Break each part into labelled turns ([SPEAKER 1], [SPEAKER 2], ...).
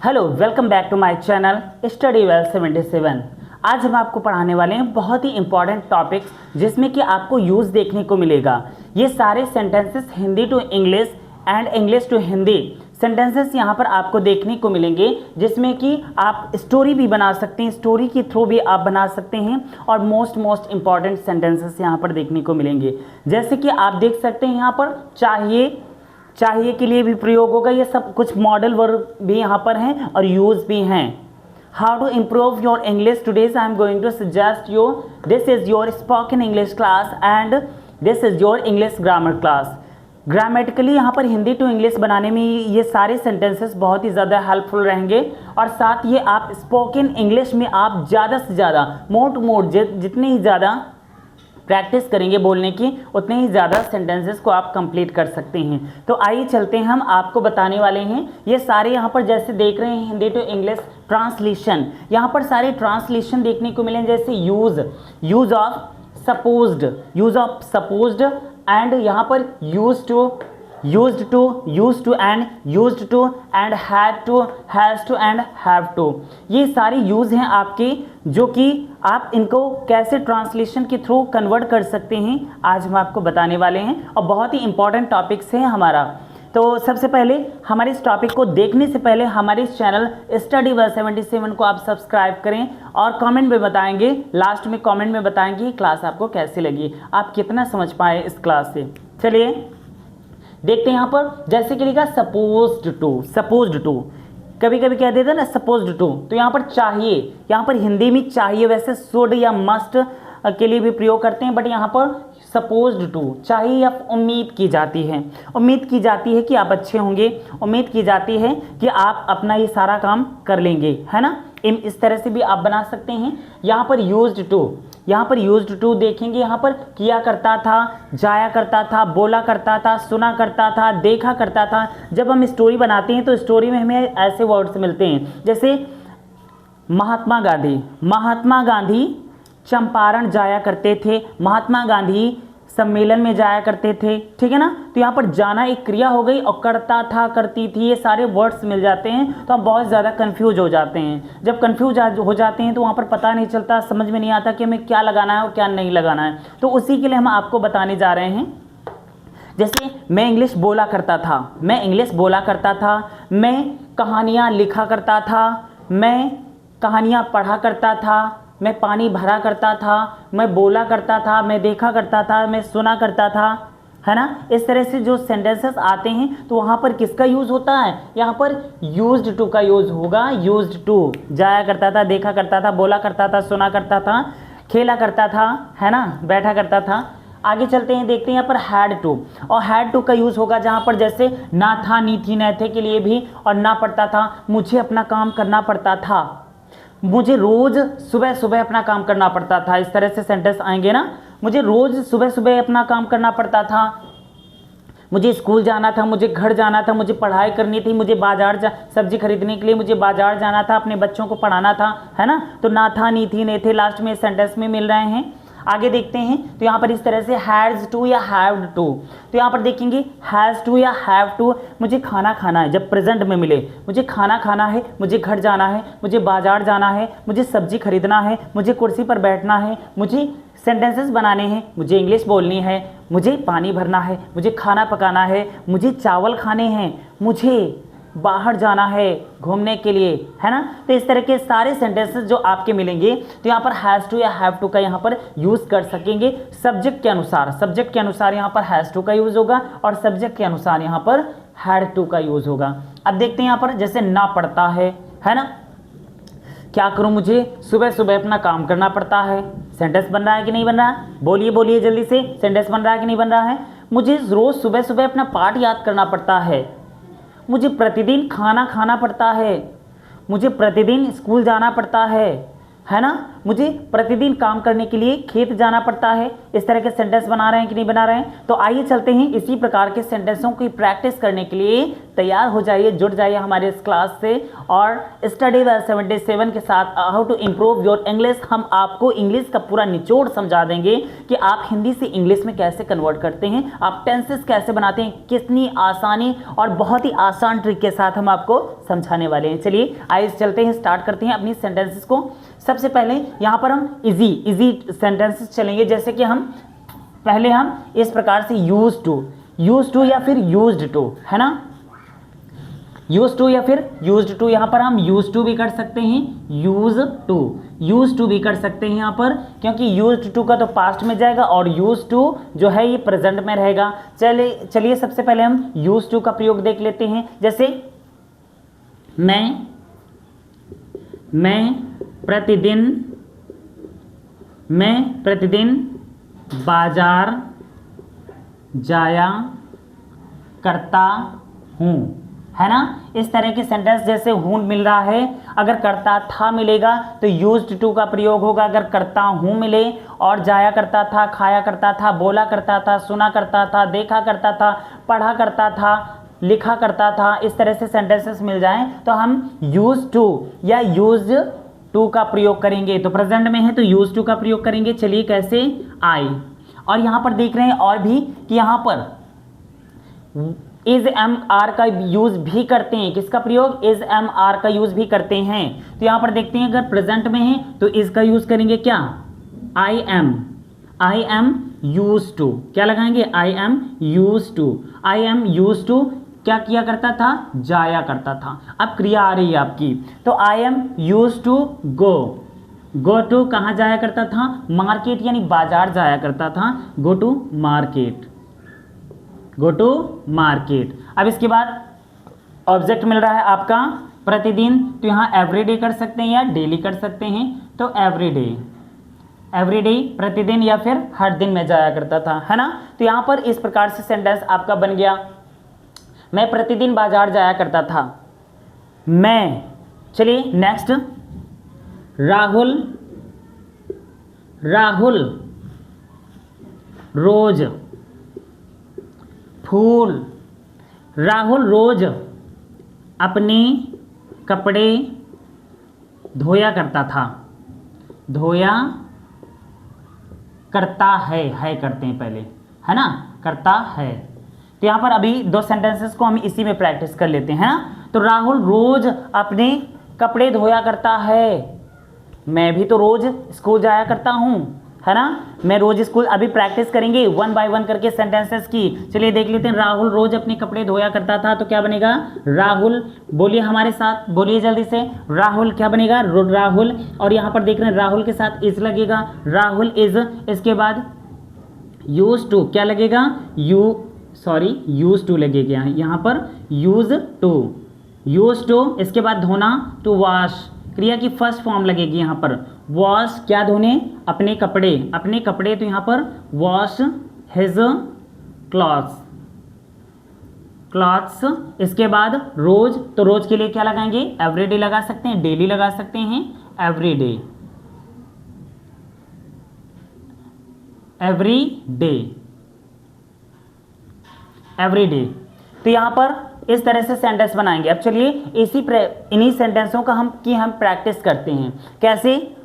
[SPEAKER 1] Hello, welcome back to my channel study well 77। आज हम आपको पढ़ाने वाले हैं बहुत ही इंपॉर्टेंट टॉपिक्स जिसमें कि आपको यूज़ देखने को मिलेगा। ये सारे sentences Hindi to English and English to Hindi sentences यहाँ पर आपको देखने को मिलेंगे, जिसमें कि आप स्टोरी भी बना सकते हैं, स्टोरी के थ्रू भी आप बना सकते हैं और मोस्ट इंपॉर्टेंट सेंटेंसेस यहाँ पर देखने को मिलेंगे। जैसे कि आप देख सकते हैं यहाँ पर चाहिए के लिए भी प्रयोग होगा। ये सब कुछ मॉडल वर्ब भी यहाँ पर हैं और यूज़ भी हैं। How to improve your English today's I am going to suggest you this is your spoken English class and this is your English grammar class. Grammatically यहाँ पर हिंदी टू इंग्लिश बनाने में ये सारे सेंटेंसेस बहुत ही ज़्यादा हेल्पफुल रहेंगे और साथ ये आप स्पोकन इंग्लिश में आप ज़्यादा से ज़्यादा मोर टू मोर जितने ही ज़्यादा प्रैक्टिस करेंगे बोलने की, उतने ही ज़्यादा सेंटेंसेस को आप कंप्लीट कर सकते हैं। तो आइए चलते हैं, हम आपको बताने वाले हैं ये सारे यहाँ पर जैसे देख रहे हैं हिंदी टू इंग्लिश ट्रांसलेशन। यहाँ पर सारे ट्रांसलेशन देखने को मिलें, जैसे यूज़ ऑफ सपोज्ड एंड यहाँ पर used to and used to and had to has to and have to. ये सारे यूज़ हैं आपके, जो कि आप इनको कैसे ट्रांसलेशन के थ्रू कन्वर्ट कर सकते हैं आज हम आपको बताने वाले हैं और बहुत ही इंपॉर्टेंट टॉपिक्स है हमारा। तो सबसे पहले हमारे इस टॉपिक को देखने से पहले हमारे इस चैनल स्टडी वेल 77 को आप सब्सक्राइब करें और कमेंट में बताएंगे, लास्ट में कमेंट में बताएंगे कि क्लास आपको कैसी लगी, आप कितना समझ पाए इस क्लास से। चलिए देखते हैं यहाँ पर जैसे कि लिखा सपोज्ड टू कभी कभी कह देते हैं ना सपोज्ड टू, तो यहाँ पर चाहिए, यहाँ पर हिंदी में चाहिए वैसे शुड या मस्ट के लिए भी प्रयोग करते हैं, बट यहाँ पर सपोज्ड टू चाहिए या उम्मीद की जाती है कि आप अच्छे होंगे, उम्मीद की जाती है कि आप अपना ये सारा काम कर लेंगे, है ना। इस तरह से भी आप बना सकते हैं। यहाँ पर यूज्ड टू देखेंगे, यहाँ पर किया करता था, जाया करता था, बोला करता था, सुना करता था, देखा करता था। जब हम स्टोरी बनाते हैं तो स्टोरी में हमें ऐसे वर्ड्स मिलते हैं, जैसे महात्मा गांधी चंपारण जाया करते थे, महात्मा गांधी सम्मेलन में जाया करते थे, ठीक है ना। तो यहाँ पर जाना एक क्रिया हो गई और करता था, करती थी, ये सारे वर्ड्स मिल जाते हैं तो हम बहुत ज़्यादा कंफ्यूज हो जाते हैं। जब कंफ्यूज हो जाते हैं तो वहाँ पर पता नहीं चलता, समझ में नहीं आता कि हमें क्या लगाना है और क्या नहीं लगाना है। तो उसी के लिए हम आपको बताने जा रहे हैं। जैसे मैं इंग्लिश बोला करता था, मैं कहानियाँ लिखा करता था, मैं कहानियाँ पढ़ा करता था, मैं पानी भरा करता था, मैं बोला करता था, मैं देखा करता था, मैं सुना करता था, है ना। इस तरह से जो सेंटेंसेस आते हैं तो वहाँ पर किसका यूज़ होता है, यहाँ पर यूज्ड टू का यूज़ होगा। यूज्ड टू जाया करता था, देखा करता था, बोला करता था, सुना करता था, खेला करता था, है ना, बैठा करता था। आगे चलते हैं, देखते हैं यहाँ पर हैड टू, और हैड टू का यूज़ होगा जहाँ पर जैसे ना था, नी थी, न थे के लिए भी, और ना पड़ता था, मुझे अपना काम करना पड़ता था, मुझे रोज़ सुबह अपना काम करना पड़ता था। इस तरह से सेंटेंस आएंगे ना, मुझे रोज़ सुबह अपना काम करना पड़ता था, मुझे स्कूल जाना था, मुझे घर जाना था, मुझे पढ़ाई करनी थी, मुझे सब्जी खरीदने के लिए मुझे बाजार जाना था, अपने बच्चों को पढ़ाना था, है ना। तो ना था, नी थी, ने थे लास्ट में सेंटेंस में मिल रहे हैं। आगे देखते हैं तो यहाँ पर इस तरह से हैज़ टू या हैव्ड टू, तो यहाँ पर देखेंगे हैज़ टू या हैव टू। मुझे खाना खाना है, जब प्रेजेंट में मिले, मुझे खाना खाना है, मुझे घर जाना है, मुझे बाजार जाना है, मुझे सब्जी खरीदना है, मुझे कुर्सी पर बैठना है, मुझे सेंटेंसेस बनाने हैं, मुझे इंग्लिश बोलनी है, मुझे पानी भरना है, मुझे खाना पकाना है, मुझे चावल खाने हैं, मुझे बाहर जाना है घूमने के लिए, है ना। तो इस तरह के सारे सेंटेंसेस जो आपके मिलेंगे तो यहाँ पर हैज़ टू या हैव टू का यहाँ पर यूज़ कर सकेंगे। सब्जेक्ट के अनुसार यहाँ पर हैज़ टू का यूज़ होगा और सब्जेक्ट के अनुसार यहाँ पर हैड टू का यूज़ होगा। अब देखते हैं यहाँ पर जैसे ना पड़ता है ना, क्या करूँ, मुझे सुबह अपना काम करना पड़ता है। सेंटेंस बन रहा है कि नहीं बन रहा है, बोलिए जल्दी से, सेंटेंस बन रहा है कि नहीं बन रहा है। मुझे रोज़ सुबह अपना पाठ याद करना पड़ता है, मुझे प्रतिदिन खाना खाना पड़ता है, मुझे प्रतिदिन स्कूल जाना पड़ता है ना। मुझे प्रतिदिन काम करने के लिए खेत जाना पड़ता है। इस तरह के सेंटेंस बना रहे हैं कि नहीं बना रहे हैं? तो आइए चलते हैं इसी प्रकार के सेंटेंसों की प्रैक्टिस करने के लिए तैयार हो जाइए, जुड़ जाइए हमारे इस क्लास से और स्टडी वेल 77 के साथ how to improve your English. हम आपको इंग्लिश का पूरा निचोड़ समझा देंगे कि आप हिंदी से इंग्लिश में कैसे कन्वर्ट करते हैं, आप टेंसेस कैसे बनाते हैं, कितनी आसानी और बहुत ही आसान ट्रिक के साथ हम आपको समझाने वाले हैं। चलिए आइए चलते हैं, स्टार्ट करते हैं अपनी सेंटेंसेस को। सबसे पहले यहाँ पर हम इजी सेंटेंसेस चलेंगे, जैसे कि हम पहले हम इस प्रकार से यूज टू या फिर यूज्ड टू, है ना, यूज टू या फिर यूज्ड टू। यहाँ पर हम यूज टू भी कर सकते हैं, यूज टू भी कर सकते हैं यहाँ पर, क्योंकि यूज्ड टू का तो पास्ट में जाएगा और यूज टू जो है ये प्रेजेंट में रहेगा। चलिए सबसे पहले हम यूज टू का प्रयोग देख लेते हैं। जैसे मैं प्रतिदिन बाजार जाया करता हूँ, है ना। इस तरह के सेंटेंस जैसे हूँ मिल रहा है, अगर करता था मिलेगा तो यूज्ड टू का प्रयोग होगा। अगर करता हूँ मिले और जाया करता था, खाया करता था, बोला करता था, सुना करता था, देखा करता था, पढ़ा करता था, लिखा करता था, इस तरह से सेंटेंसेस मिल जाएं तो हम यूज टू या यूज टू का प्रयोग करेंगे। तो प्रेजेंट में है तो यूज टू का प्रयोग करेंगे। चलिए कैसे, आई। और यहाँ पर देख रहे हैं और भी कि यहाँ पर इज एम आर का यूज भी करते हैं। किसका प्रयोग, इज एम आर का यूज भी करते हैं। तो यहाँ पर देखते हैं अगर प्रेजेंट में है तो इज का यूज करेंगे क्या, आई एम यूज टू, क्या लगाएंगे, आई एम यूज टू क्या किया करता था, जाया करता था। अब क्रिया आ रही है आपकी, तो I am use to go to कहाँ जाया करता था, मार्केट यानी बाजार जाया करता था, गो टू मार्केट। अब इसके बाद ऑब्जेक्ट मिल रहा है आपका प्रतिदिन, तो यहाँ एवरीडे कर सकते हैं या डेली कर सकते हैं। तो एवरीडे प्रतिदिन या फिर हर दिन में जाया करता था, है ना। तो यहाँ पर इस प्रकार से सेंटेंस आपका बन गया, मैं प्रतिदिन बाजार जाया करता था, मैं। चलिए नेक्स्ट, राहुल रोज फूल, राहुल रोज अपने कपड़े धोया करता था, धोया करता है करते हैं पहले, है ना, करता है। तो यहाँ पर अभी दो सेंटेंसेस को हम इसी में प्रैक्टिस कर लेते हैं, तो राहुल रोज अपने कपड़े धोया करता है, मैं भी तो रोज स्कूल जाया करता हूँ, है ना, मैं रोज स्कूल। अभी प्रैक्टिस करेंगे 1 बाय 1 करके सेंटेंसेस की। चलिए देख लेते हैं, राहुल रोज अपने कपड़े धोया करता था, तो क्या बनेगा, राहुल, बोलिए हमारे साथ, बोलिए जल्दी से, राहुल क्या बनेगा, राहुल। और यहाँ पर देख रहे हैं राहुल के साथ इज लगेगा, राहुल इज। इसके बाद यूज टू क्या लगेगा, यूज टू लगेगा यहाँ पर, यूज टू। इसके बाद धोना, तो वॉश, क्रिया की फर्स्ट फॉर्म लगेगी यहाँ पर, वॉश क्या धोने, अपने कपड़े, तो यहाँ पर वॉश हिज क्लॉथ्स। इसके बाद रोज, तो रोज के लिए क्या लगाएंगे, एवरीडे लगा सकते हैं, डेली लगा सकते हैं, एवरीडे। तो यहाँ पर इस तरह से सेंटेंस बनाएंगे। अब चलिए इन्हीं सेंटेंसों का हम प्रैक्टिस करते हैं। कैसे,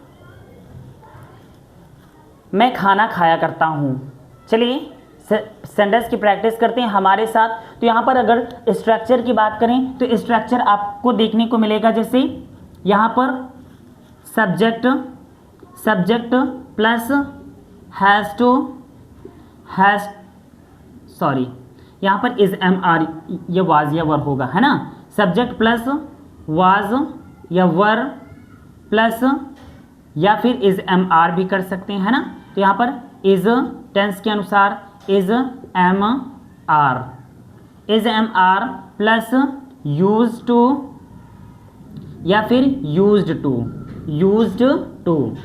[SPEAKER 1] मैं खाना खाया करता हूँ। चलिए सेंटेंस की प्रैक्टिस करते हैं हमारे साथ। तो यहाँ पर अगर स्ट्रक्चर की बात करें तो स्ट्रक्चर आपको देखने को मिलेगा, जैसे यहाँ पर सब्जेक्ट प्लस यहाँ पर इज एम आर, ये वाज या वर होगा, है ना, सब्जेक्ट प्लस वाज या वर प्लस या फिर इज एम आर भी कर सकते हैं, है ना। तो यहाँ पर इज टेंस के अनुसार is am are plus use to या फिर यूज्ड टू,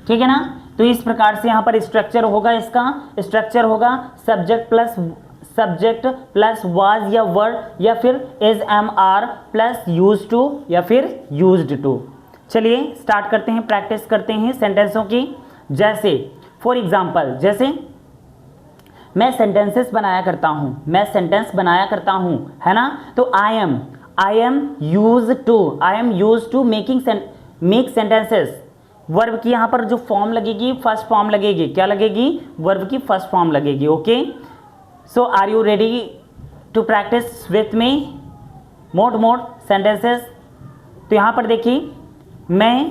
[SPEAKER 1] ठीक है ना। तो इस प्रकार से यहाँ पर स्ट्रक्चर होगा, इसका स्ट्रक्चर होगा सब्जेक्ट प्लस वाज या वर या फिर is am are plus use to या फिर यूज्ड टू। चलिए स्टार्ट करते हैं, प्रैक्टिस करते हैं सेंटेंसों की। जैसे फॉर एग्जाम्पल, जैसे मैं सेंटेंसेस बनाया करता हूँ, मैं सेंटेंस बनाया करता हूँ, है ना। तो I am use to make sentences. Verb की यहाँ पर जो फॉर्म लगेगी, फर्स्ट फॉर्म लगेगी, क्या लगेगी, वर्ब की फर्स्ट फॉर्म लगेगी। Okay, so are you ready to practice with me mode sentences. तो यहाँ पर देखिए, मैं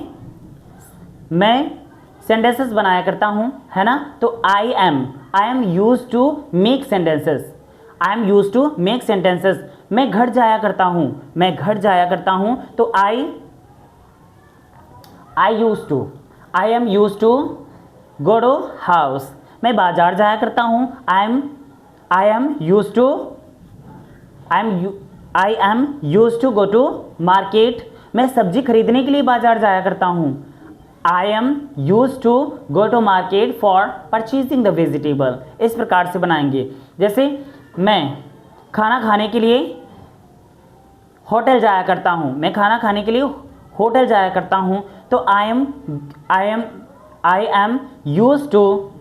[SPEAKER 1] सेंटेंसेस बनाया करता हूँ, है ना। तो I am use to make sentences, I am use to make sentences. मैं घर जाया करता हूँ, मैं घर जाया करता हूँ। तो I am use to go to house. मैं बाजार जाया करता हूँ, I am use to go to market. मैं सब्जी खरीदने के लिए बाजार जाया करता हूँ, I am use to go to market for purchasing the vegetable. इस प्रकार से बनाएंगे। जैसे मैं खाना खाने के लिए होटल जाया करता हूँ, मैं खाना खाने के लिए होटल जाया करता हूँ। तो I am use to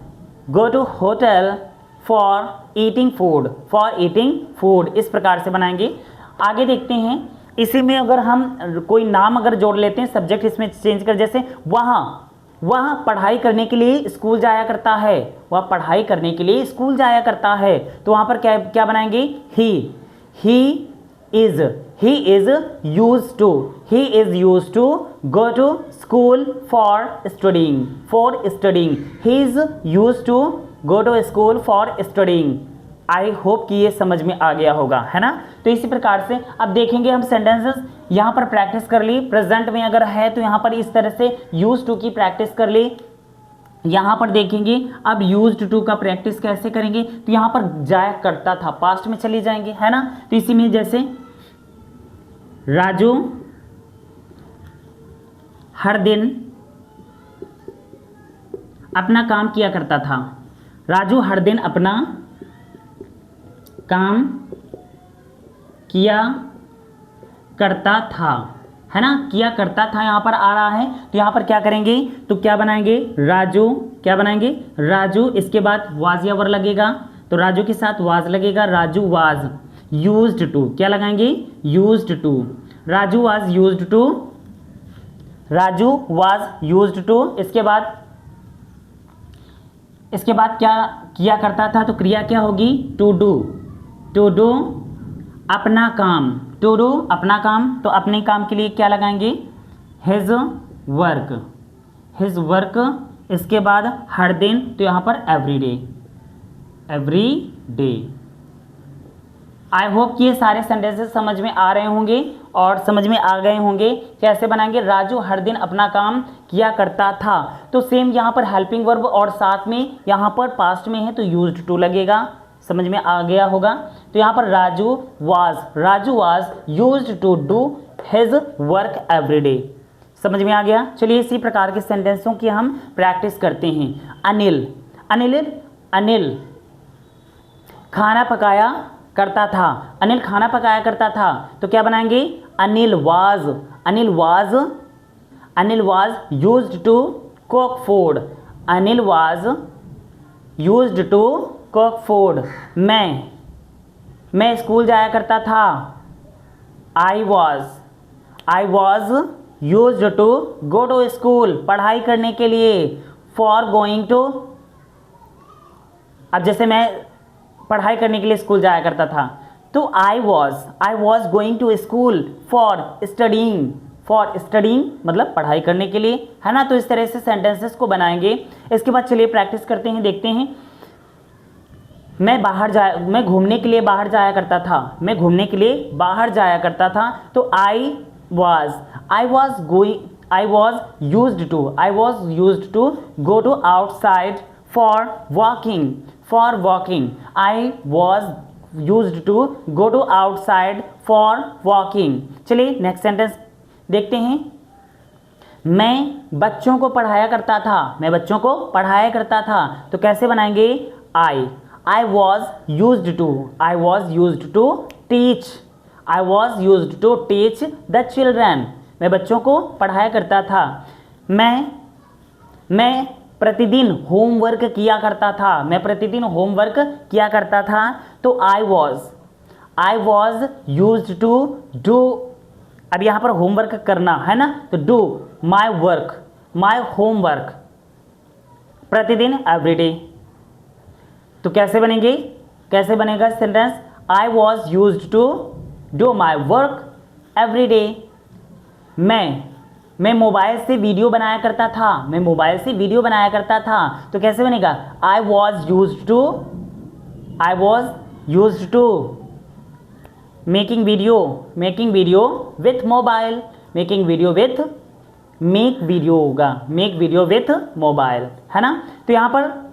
[SPEAKER 1] go to hotel for eating food. इस प्रकार से बनाएंगे। आगे देखते हैं, इसी में अगर हम कोई नाम अगर जोड़ लेते हैं, सब्जेक्ट इसमें चेंज कर, जैसे वह पढ़ाई करने के लिए स्कूल जाया करता है, वह पढ़ाई करने के लिए स्कूल जाया करता है। तो वहाँ पर क्या बनाएंगे, he is use to go to school for studying. He is use to go to school for studying. I hope कि ये समझ में आ गया होगा, है ना। तो इसी प्रकार से अब देखेंगे हम सेंटेंसेस यहाँ पर प्रैक्टिस कर ली। प्रेजेंट में अगर है तो यहाँ पर इस तरह से यूज टू की प्रैक्टिस कर ली। यहाँ पर देखेंगे अब यूज्ड टू का प्रैक्टिस कैसे करेंगे। तो यहाँ पर जाया करता था, पास्ट में चले जाएंगे, है ना। तो इसी में जैसे राजू हर दिन अपना काम किया करता था, राजू हर दिन अपना काम किया करता था, है ना। किया करता था यहाँ पर आ रहा है, तो यहाँ पर क्या करेंगे, तो क्या बनाएंगे, राजू, क्या बनाएंगे, राजू। इसके बाद वाज या वर लगेगा, तो राजू के साथ वाज लगेगा, राजू वाज यूज्ड टू, क्या लगाएंगे, used to. Raju was used to, Raju was used to. इसके बाद क्या किया करता था, तो क्रिया क्या होगी, टू डू अपना काम, टू डू अपना काम। तो अपने काम के लिए क्या लगाएंगे, हिज वर्क। इसके बाद हर दिन, तो यहाँ पर एवरी डे। आई होप कि ये सारे सेंटेंसेस समझ में आ रहे होंगे और समझ में आ गए होंगे। कैसे बनाएंगे, राजू हर दिन अपना काम किया करता था। तो सेम यहाँ पर हेल्पिंग वर्ब और साथ में यहाँ पर पास्ट में है तो यूज्ड टू लगेगा, समझ में आ गया होगा। तो यहाँ पर Raju was used to do his work every day, समझ में आ गया। चलिए इसी प्रकार के सेंटेंसों की हम प्रैक्टिस करते हैं। अनिल खाना पकाया करता था, अनिल खाना पकाया करता था। तो क्या बनाएंगे, Anil was used to cook food, Anil was used to cook food. मैं स्कूल जाया करता था, I was used to go to school, पढ़ाई करने के लिए। फॉर गोइंग टू, अब जैसे मैं पढ़ाई करने के लिए स्कूल जाया करता था, तो I was going to school for studying मतलब पढ़ाई करने के लिए, है ना। तो इस तरह से सेंटेंसेस को बनाएंगे। इसके बाद चलिए प्रैक्टिस करते हैं, देखते हैं। मैं घूमने के लिए बाहर जाया करता था, तो I was used to go to outside for walking. I was used to go to outside for walking. चलिए नेक्स्ट सेंटेंस देखते हैं। मैं बच्चों को पढ़ाया करता था, तो कैसे बनाएंगे, I was used to teach the children. मैं बच्चों को पढ़ाया करता था। मैं प्रतिदिन होमवर्क किया करता था। मैं प्रतिदिन होमवर्क किया करता था। तो I was used to do, अब यहाँ पर होमवर्क करना है ना, तो डू माई होमवर्क प्रतिदिन एवरीडे। तो कैसे बनेगा sentence? I was used to do my work every day. मैं मोबाइल से वीडियो बनाया करता था। तो कैसे बनेगा? I was used to making video with mobile. Make video with mobile, है ना। तो यहाँ पर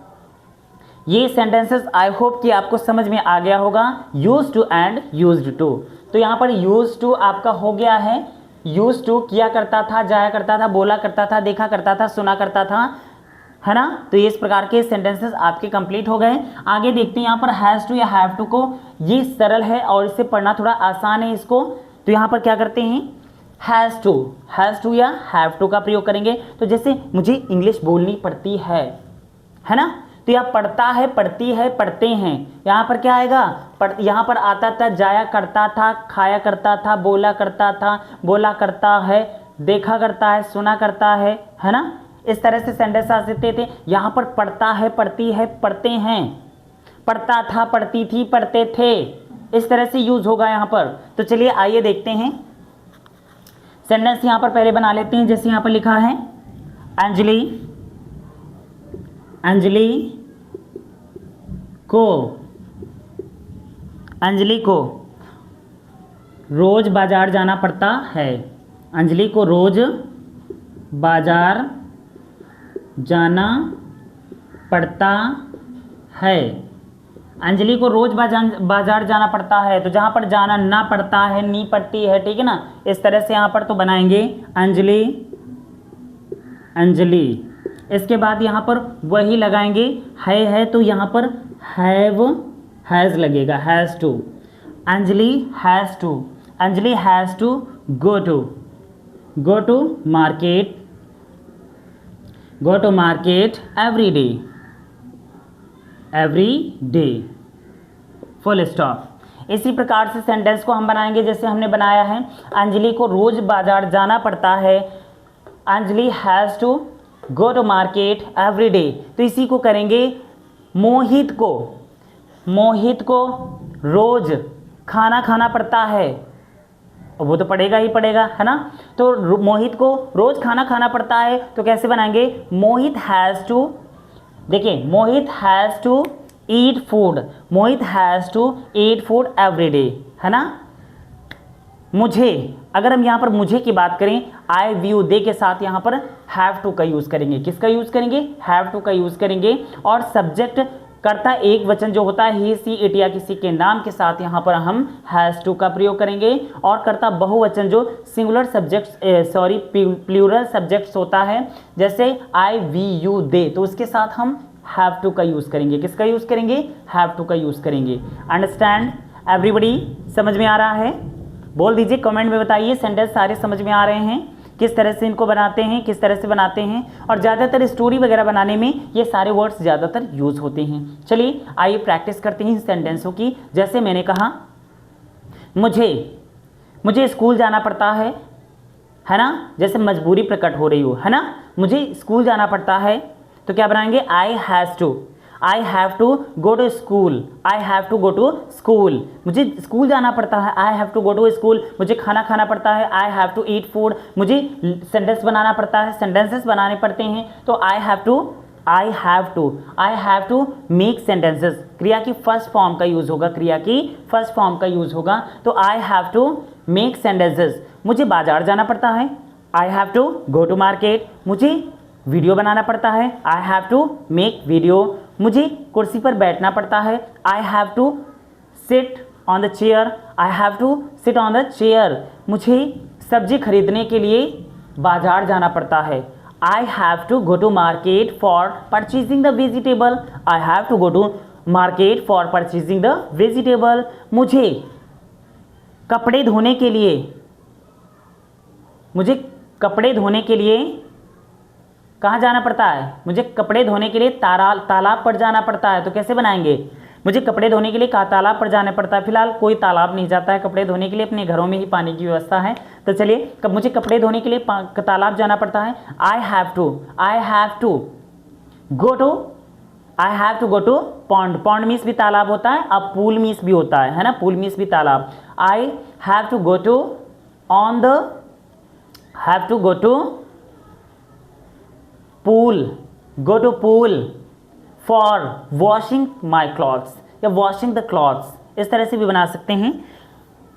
[SPEAKER 1] ये सेंटेंसेस आई होप कि आपको समझ में आ गया होगा, used to and used to. तो यहाँ पर यूज्ड टू आपका हो गया है, यूज्ड टू किया करता था, जाया करता था, बोला करता था, देखा करता था, सुना करता था, है ना। तो ये इस प्रकार के सेंटेंसेस आपके कंप्लीट हो गए। आगे देखते हैं यहाँ पर हैज़ टू या हैव टू को, ये सरल है और इसे पढ़ना थोड़ा आसान है इसको। तो यहाँ पर क्या करते हैं, हैज़ टू या हैव टू का प्रयोग करेंगे। तो जैसे मुझे इंग्लिश बोलनी पड़ती है ना, तो यह पढ़ता है, पढ़ती है, पढ़ते हैं, यहाँ पर क्या आएगा? यहाँ पर आता था, जाया करता था, खाया करता था, बोला करता था, बोला करता है, देखा करता है, सुना करता है ना। इस तरह से सेंटेंस आ सकते थे। यहाँ पर पढ़ता है, पढ़ती है, पढ़ते हैं, पढ़ता था, पढ़ती थी, पढ़ते थे, इस तरह से यूज होगा यहाँ पर। तो चलिए आइए देखते हैं सेंटेंस। यहाँ पर पहले बना लेते हैं। जैसे यहाँ पर लिखा है, अंजलि को रोज बाजार जाना पड़ता है। अंजलि को रोज बाजार जाना पड़ता है। अंजलि को रोज बाजार जाना पड़ता है। तो जहाँ पर जाना ना पड़ता है, नी पड़ती है, ठीक है ना, इस तरह से यहाँ पर तो बनाएंगे अंजलि। इसके बाद यहाँ पर वही लगाएंगे, है तो यहाँ पर हैज़ लगेगा, has to. Anjali has to go to market every day full stop. इसी प्रकार से सेंटेंस को हम बनाएंगे जैसे हमने बनाया है, अंजलि को रोज बाजार जाना पड़ता है। Anjali has to go to market every day. तो इसी को करेंगे, मोहित को रोज खाना पड़ता है। वो तो पड़ेगा ही पड़ेगा, है ना। तो मोहित को रोज खाना पड़ता है। तो कैसे बनाएंगे, मोहित हैज़ टू, देखिए Mohit has to eat food every day, है ना। मुझे, अगर हम यहाँ पर मुझे की बात करें, आई व्यू दे के साथ यहाँ पर हैव टू का यूज़ करेंगे। किसका यूज़ करेंगे? हैव टू का यूज़ करेंगे। और सब्जेक्ट कर्ता एक वचन जो होता है ही, सी, इट या किसी के नाम के साथ यहाँ पर हम हैज़ टू का प्रयोग करेंगे। और कर्ता बहुवचन जो सिंगुलर प्लूरल सब्जेक्ट्स होता है, जैसे आई वी यू दे, तो उसके साथ हम हैव टू का यूज़ करेंगे। किसका यूज़ करेंगे? हैव टू का यूज़ करेंगे। Understand everybody? समझ में आ रहा है? बोल दीजिए, कमेंट में बताइए सेंटेंस सारे समझ में आ रहे हैं, किस तरह से इनको बनाते हैं, किस तरह से बनाते हैं। और ज़्यादातर स्टोरी वगैरह बनाने में ये सारे वर्ड्स ज़्यादातर यूज़ होते हैं। चलिए आइए प्रैक्टिस करते हैं सेंटेंसों की। जैसे मैंने कहा, मुझे स्कूल जाना पड़ता है ना, जैसे मजबूरी प्रकट हो रही हो, है ना, मुझे स्कूल जाना पड़ता है। तो क्या बनाएंगे? I have to go to school. मुझे स्कूल जाना पड़ता है, I have to go to school. मुझे खाना पड़ता है, I have to eat food. मुझे सेंटेंस बनाना पड़ता है, सेंटेंसेस बनाने पड़ते हैं, तो I have to make sentences. क्रिया की फर्स्ट फॉर्म का यूज़ होगा, तो I have to make sentences. मुझे बाजार जाना पड़ता है, I have to go to market. मुझे वीडियो बनाना पड़ता है, I have to make video. मुझे कुर्सी पर बैठना पड़ता है, I have to sit on the chair. मुझे सब्जी खरीदने के लिए बाजार जाना पड़ता है, I have to go to market for purchasing the vegetable. मुझे कपड़े धोने के लिए मुझे कपड़े धोने के लिए कहाँ जाना पड़ता है? मुझे कपड़े धोने के लिए तालाब पर जाना पड़ता है। तो कैसे बनाएंगे? मुझे कपड़े धोने के लिए कहाँ तालाब पर जाना पड़ता है? फिलहाल कोई तालाब नहीं जाता है कपड़े धोने के लिए, अपने घरों में ही पानी की व्यवस्था है। तो चलिए, कब मुझे कपड़े धोने के लिए तालाब जाना पड़ता है, I have to go to pond. Pond means भी तालाब होता है, अब पूल मीन्स भी होता है ना, पूल मीन्स भी तालाब। I have to go to pool for washing my clothes या वॉशिंग द क्लॉथ्स, इस तरह से भी बना सकते हैं।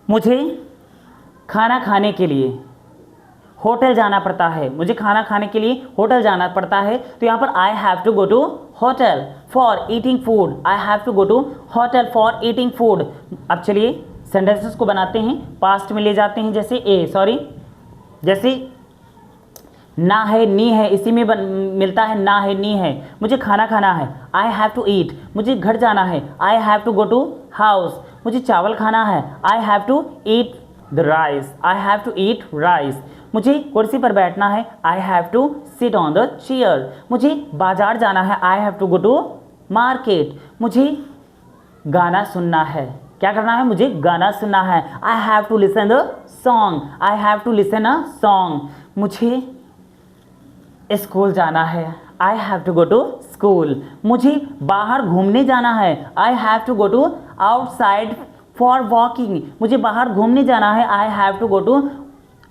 [SPEAKER 1] मुझे खाना खाने के लिए होटल जाना पड़ता है, मुझे खाना खाने के लिए होटल जाना पड़ता है। तो यहाँ पर I have to go to hotel for eating food, I have to go to hotel for eating food. अब चलिए सेंटेंसेस को बनाते हैं, पास्ट में ले जाते हैं। जैसे ना है नी है, इसी में मिलता है ना है नी है। मुझे खाना खाना है, आई हैव टू ईट। मुझे घर जाना है, I have to go to house. मुझे चावल खाना है, I have to eat the rice, I have to eat rice. मुझे कुर्सी पर बैठना है, I have to sit on the chair. मुझे बाजार जाना है, I have to go to market. मुझे गाना सुनना है, क्या करना है? मुझे गाना सुनना है, I have to listen the song, I have to listen a song. मुझे स्कूल जाना है, I have to go to school. मुझे बाहर घूमने जाना है, I have to go to outside for walking. मुझे बाहर घूमने जाना है, I have to go to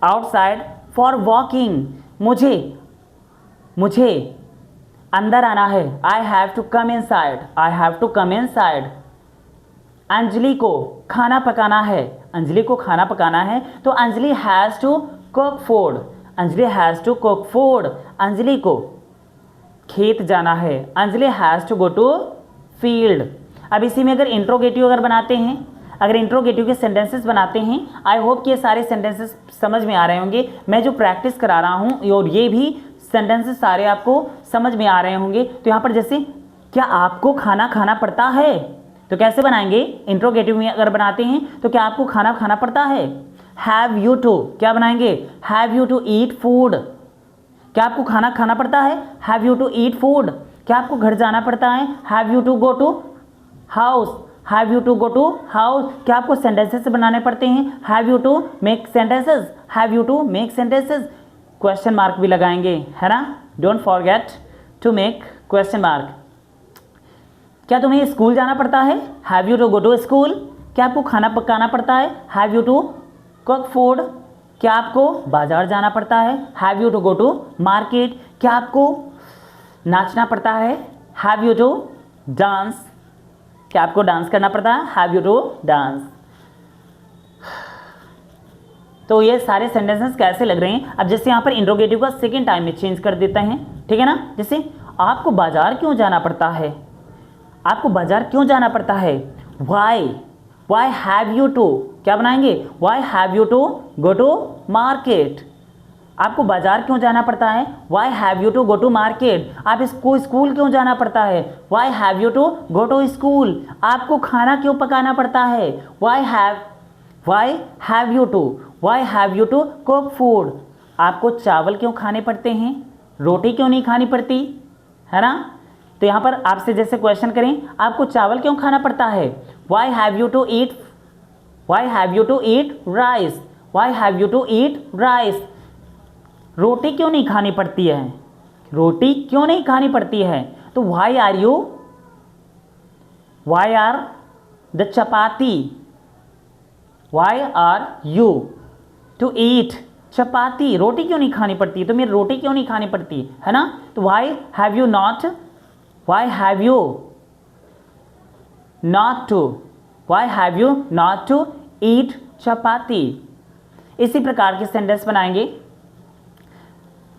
[SPEAKER 1] outside for walking. मुझे अंदर आना है, I have to come inside, I have to come inside. Anjali को खाना पकाना है, अंजलि को खाना पकाना है, तो Anjali has to cook food, Anjali has to cook food. Anjali को खेत जाना है, Anjali has to go to field. अब इसी में अगर इंट्रोगेटिव बनाते हैं, अगर इंट्रोगेटिव के सेंटेंसेस बनाते हैं, आई होप कि ये सारे सेंटेंसेस समझ में आ रहे होंगे। मैं जो प्रैक्टिस करा रहा हूँ और ये भी सेंटेंसेस सारे आपको समझ में आ रहे होंगे। तो यहाँ पर जैसे, क्या आपको खाना खाना पड़ता है? तो कैसे बनाएंगे? इंट्रोगेटिव में अगर बनाते हैं तो क्या आपको खाना खाना पड़ता है? हैव यू टू, क्या बनाएंगे? Have you to eat food. क्या आपको खाना खाना पड़ता है? Have you to eat food. क्या आपको घर जाना पड़ता है? Have you to go to house, have you to go to house. क्या आपको सेंटेंसेस बनाने पड़ते हैं? Have you to make sentences, have you to make sentences. Question mark भी लगाएंगे, है ना, don't forget to make question mark. क्या तुम्हें स्कूल जाना पड़ता है? Have you to go to school. क्या आपको खाना पकाना पड़ता है? Have you to cook food. क्या आपको बाजार जाना पड़ता है? Have you to go to market. क्या आपको नाचना पड़ता है? Have you to dance. क्या आपको डांस करना पड़ता है? Have you to dance. तो ये सारे सेंटेंसेस कैसे लग रहे हैं? अब जैसे यहाँ पर इंट्रोगेटिव का सेकेंड टाइम में चेंज कर देते हैं, ठीक है ना। जैसे आपको बाजार क्यों जाना पड़ता है? आपको बाजार क्यों जाना पड़ता है? वाई हैव यू टू, क्या बनाएंगे? Why have you to go to market. आपको बाजार क्यों जाना पड़ता है? Why have you to go to market. आप इसको स्कूल क्यों जाना पड़ता है? Why have you to go to school. आपको खाना क्यों पकाना पड़ता है? Why have you to cook food. आपको चावल क्यों खाने पड़ते हैं? रोटी क्यों नहीं खानी पड़ती, है ना। तो यहाँ पर आपसे जैसे क्वेश्चन करें, आपको चावल क्यों खाना पड़ता है? Why have you to eat rice, why have you to eat rice. रोटी क्यों नहीं खानी पड़ती है? रोटी क्यों नहीं खानी पड़ती है? तो why are the chapati, why are you to eat chapati. रोटी क्यों नहीं खानी पड़ती? तो मेरी रोटी क्यों नहीं खानी पड़ती, है ना। तो why have you not to eat chapati. इसी प्रकार के सेंटेंस बनाएंगे।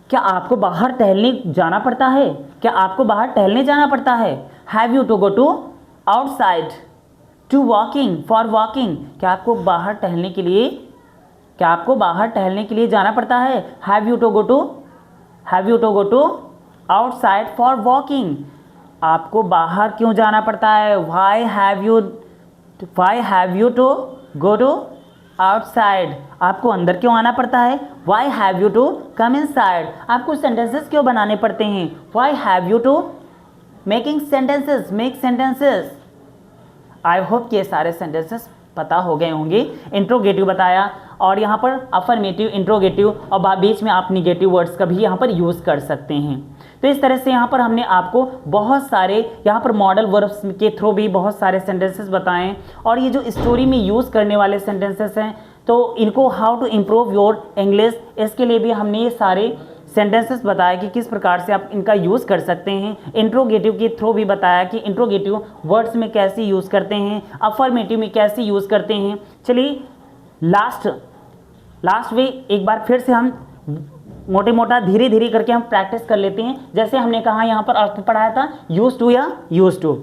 [SPEAKER 1] क्या आपको बाहर टहलने जाना पड़ता है? क्या आपको बाहर टहलने जाना पड़ता है? Have you to go to outside to walking for walking. क्या आपको बाहर टहलने के लिए जाना पड़ता है? Have you to go to outside for walking. आपको बाहर क्यों जाना पड़ता है? Why have you to go to outside, आपको अंदर क्यों आना पड़ता है? Why have you to come inside, आपको सेंटेंसेस क्यों बनाने पड़ते हैं? Why have you to making sentences, make sentences. I hope कि ये सारे सेंटेंसेस पता हो गए होंगे। इंट्रोगेटिव बताया और यहाँ पर अफर्मेटिव, इंट्रोगेटिव और बीच में आप निगेटिव वर्ड्स का भी यहाँ पर यूज़ कर सकते हैं। तो इस तरह से यहाँ पर हमने आपको बहुत सारे यहाँ पर मॉडल वर्ब्स के थ्रू भी बहुत सारे सेंटेंसेस बताएं और ये जो स्टोरी में यूज़ करने वाले सेंटेंसेस हैं तो इनको how to improve your English, इसके लिए भी हमने ये सारे सेंटेंसेस बताया कि किस प्रकार से आप इनका यूज़ कर सकते हैं। इंट्रोगेटिव के थ्रू भी बताया कि इंट्रोगेटिव वर्ड्स में कैसे यूज़ करते हैं, अफर्मेटिव में कैसे यूज़ करते हैं। चलिए लास्ट वे एक बार फिर से हम मोटे मोटा धीरे धीरे करके हम प्रैक्टिस कर लेते हैं। जैसे हमने कहा यहाँ पर आपको पढ़ाया था यूज टू या यूज टू।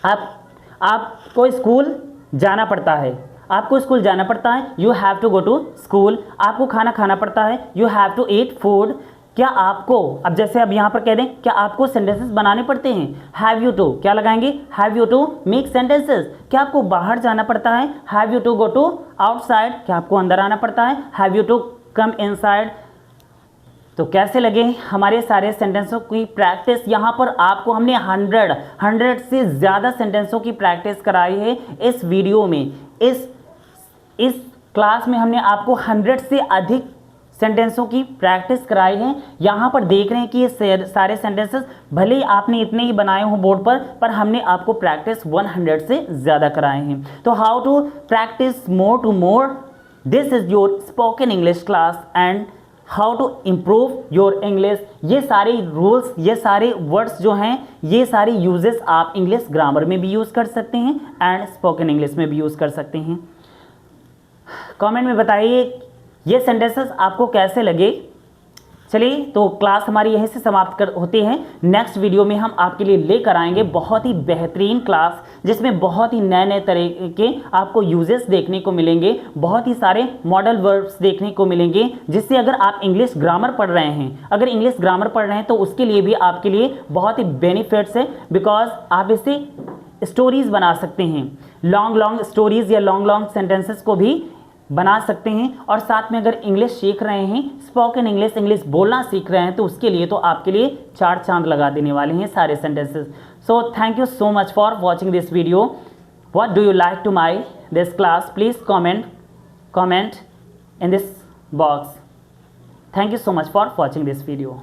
[SPEAKER 1] आपको स्कूल जाना पड़ता है, आपको स्कूल जाना पड़ता है, you have to go to school. आपको खाना खाना पड़ता है, you have to eat food. क्या आपको, अब जैसे अब यहाँ पर कह दें, क्या आपको सेंटेंसेस बनाने पड़ते हैं? हैव यू टू, क्या लगाएंगे? Have you to make sentences. क्या आपको बाहर जाना पड़ता है? Have you to go to outside. क्या आपको अंदर आना पड़ता है? Have you to come inside. तो कैसे लगे हमारे सारे सेंटेंसों की प्रैक्टिस? यहाँ पर आपको हमने 100 से ज़्यादा सेंटेंसों की प्रैक्टिस कराई है इस वीडियो में। इस क्लास में हमने आपको 100 से अधिक सेंटेंसों की प्रैक्टिस कराई है। यहाँ पर देख रहे हैं कि ये सारे सेंटेंसेस भले ही आपने इतने ही बनाए हों बोर्ड पर हमने आपको प्रैक्टिस 100 से ज़्यादा कराए हैं। तो how to practice more to more, this is your spoken English class and how to improve your English. ये सारे रूल्स, ये सारे वर्ड्स जो हैं, ये सारे यूजेस आप इंग्लिश ग्रामर में भी यूज़ कर सकते हैं एंड स्पोकन इंग्लिश में भी यूज़ कर सकते हैं। कमेंट में बताइए ये सेंटेंसेस आपको कैसे लगे। चलिए तो क्लास हमारी यहीं से समाप्त होती है। नेक्स्ट वीडियो में हम आपके लिए लेकर आएंगे बहुत ही बेहतरीन क्लास जिसमें बहुत ही नए नए तरह के आपको यूजेस देखने को मिलेंगे, बहुत ही सारे मॉडल वर्ब्स देखने को मिलेंगे, जिससे अगर आप इंग्लिश ग्रामर पढ़ रहे हैं, अगर इंग्लिश ग्रामर पढ़ रहे हैं तो उसके लिए भी आपके लिए बहुत ही बेनिफिट्स है। बिकॉज आप इससे स्टोरीज बना सकते हैं, लॉन्ग स्टोरीज या लॉन्ग सेंटेंसेस को भी बना सकते हैं। और साथ में अगर इंग्लिश सीख रहे हैं, स्पोकन इंग्लिश बोलना सीख रहे हैं, तो उसके लिए तो आपके लिए 4 चांद लगा देने वाले हैं सारे sentences. So thank you so much for watching this video. What do you like to my this class? Please comment in this box. Thank you so much for watching this video.